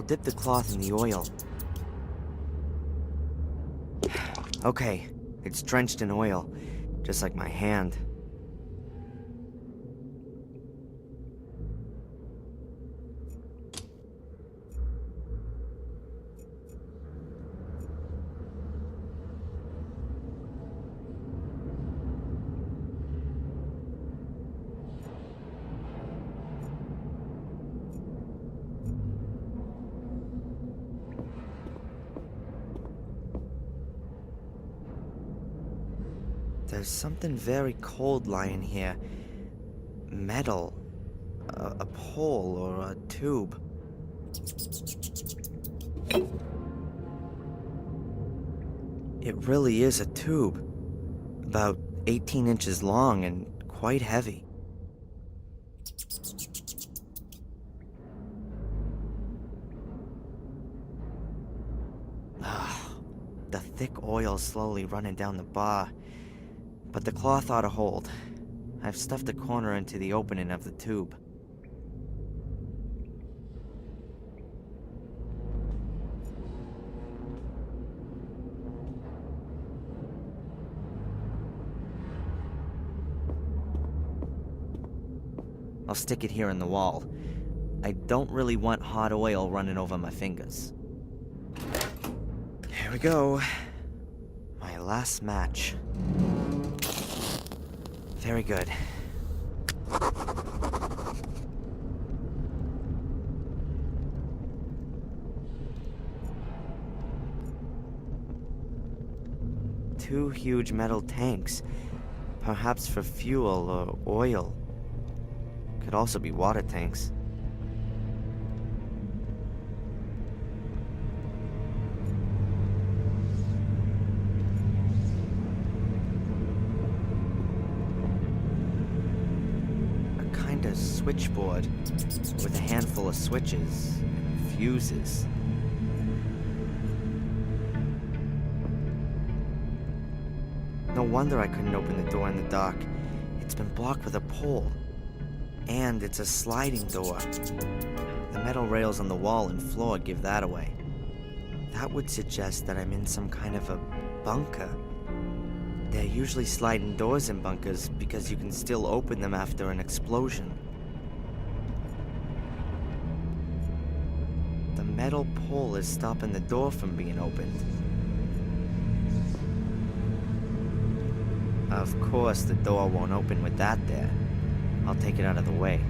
I'll dip the cloth in the oil. Okay, it's drenched in oil, just like my hand. There's something very cold lying here. Metal. A pole or a tube. It really is a tube. About 18 inches long and quite heavy. The thick oil slowly running down the bar. But the cloth ought to hold. I've stuffed a corner into the opening of the tube. I'll stick it here in the wall. I don't really want hot oil running over my fingers. Here we go. My last match. Very good. Two huge metal tanks, perhaps for fuel or oil. Could also be water tanks. Switchboard with a handful of switches and fuses. No wonder I couldn't open the door in the dark. It's been blocked with a pole. And it's a sliding door. The metal rails on the wall and floor give that away. That would suggest that I'm in some kind of a bunker. There are usually sliding doors in bunkers because you can still open them after an explosion. The metal pole is stopping the door from being opened. Of course, the door won't open with that there. I'll take it out of the way.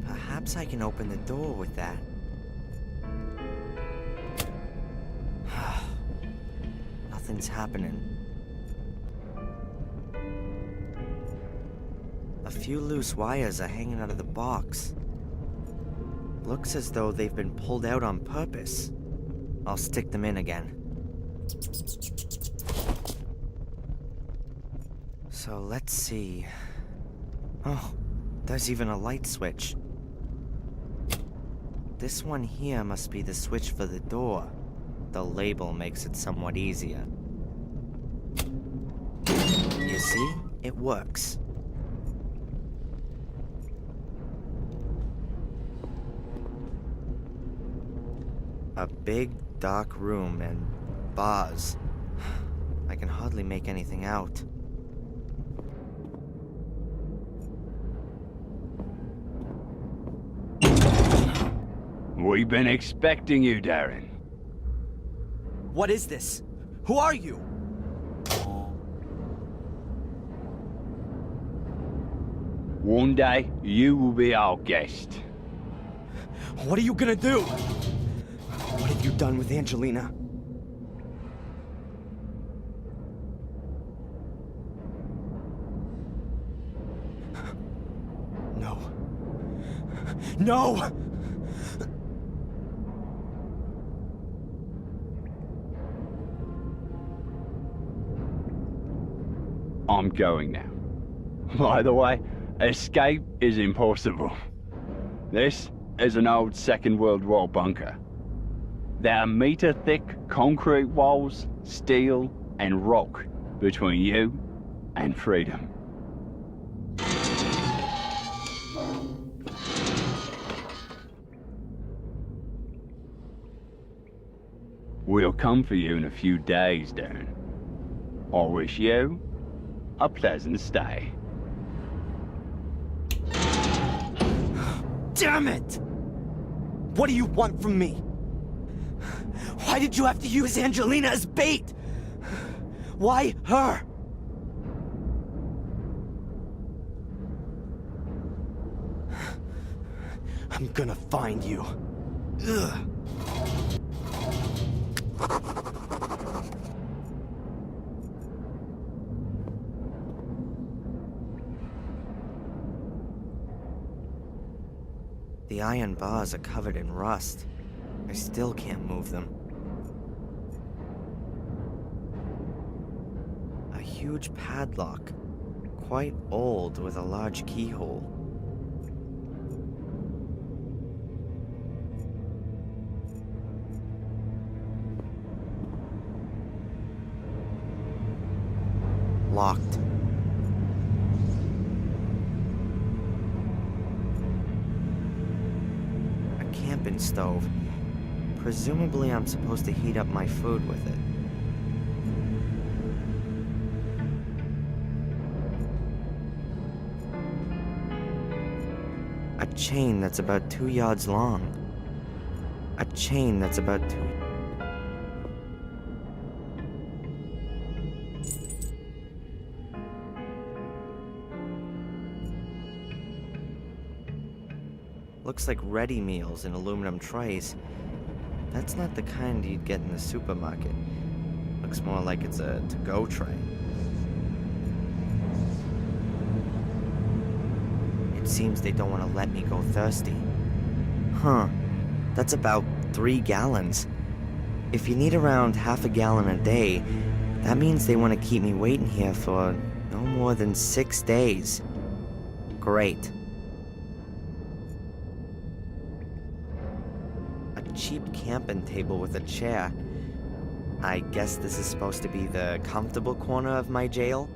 Perhaps I can open the door with that. Nothing's happening. A few loose wires are hanging out of the box. Looks as though they've been pulled out on purpose. I'll stick them in again. So let's see. Oh, there's even a light switch. This one here must be the switch for the door. The label makes it somewhat easier. You see? It works. A big, dark room and bars. I can hardly make anything out. We've been expecting you, Darren. What is this? Who are you? One day, you will be our guest. What are you gonna do? What have you done with Angelina? No. No! I'm going now. By the way, escape is impossible. This is an old Second World War bunker. There are meter-thick concrete walls, steel, and rock between you and freedom. We'll come for you in a few days, Darren. I wish you a pleasant stay. Damn it! What do you want from me? Why did you have to use Angelina as bait? Why her? I'm gonna find you. Ugh. The iron bars are covered in rust. I still can't move them. A huge padlock, quite old with a large keyhole. Locked. A camping stove. Presumably I'm supposed to heat up my food with it. A chain that's about 2 yards long. A chain that's about 2... Looks like ready meals in aluminum trays. That's not the kind you'd get in the supermarket. Looks more like it's a to-go tray. It seems they don't want to let me go thirsty. Huh. That's about 3 gallons. If you need around half a gallon a day, that means they want to keep me waiting here for no more than 6 days. Great. Cheap camping table with a chair. I guess this is supposed to be the comfortable corner of my jail?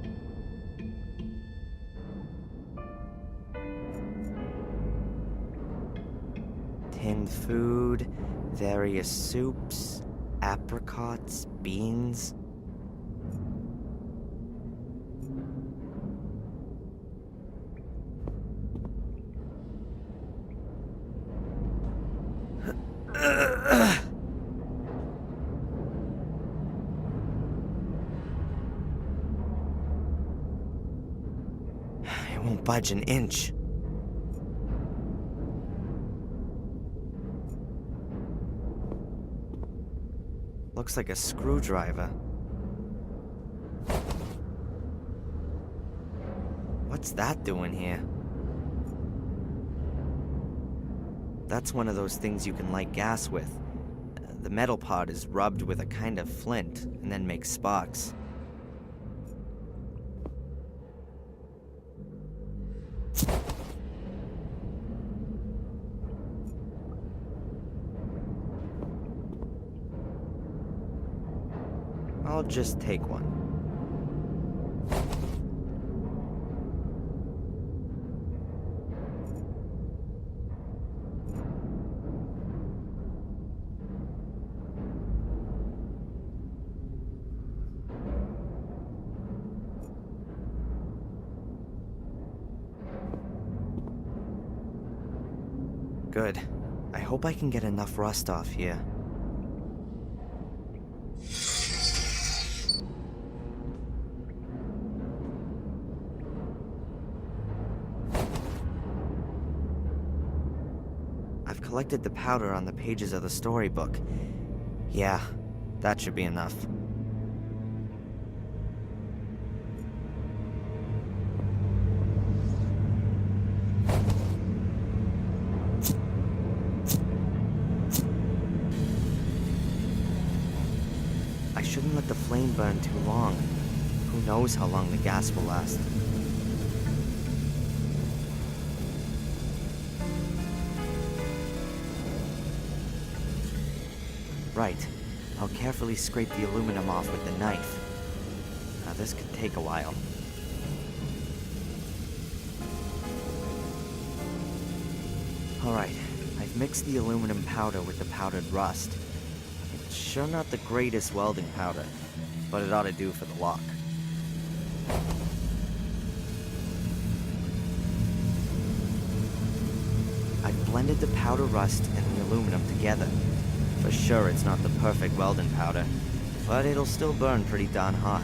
Tinned food, various soups, apricots, beans. It won't budge an inch. Looks like a screwdriver. What's that doing here? That's one of those things you can light gas with. The metal part is rubbed with a kind of flint and then makes sparks. I'll just take one. Good. I hope I can get enough rust off here. I've collected the powder on the pages of the storybook. Yeah, that should be enough. I shouldn't let the flame burn too long. Who knows how long the gas will last. Right. I'll carefully scrape the aluminum off with the knife. Now this could take a while. Alright, I've mixed the aluminum powder with the powdered rust. It's sure not the greatest welding powder, but it ought to do for the lock. I've blended the powder rust and the aluminum together. For sure it's not the perfect welding powder, but it'll still burn pretty darn hot.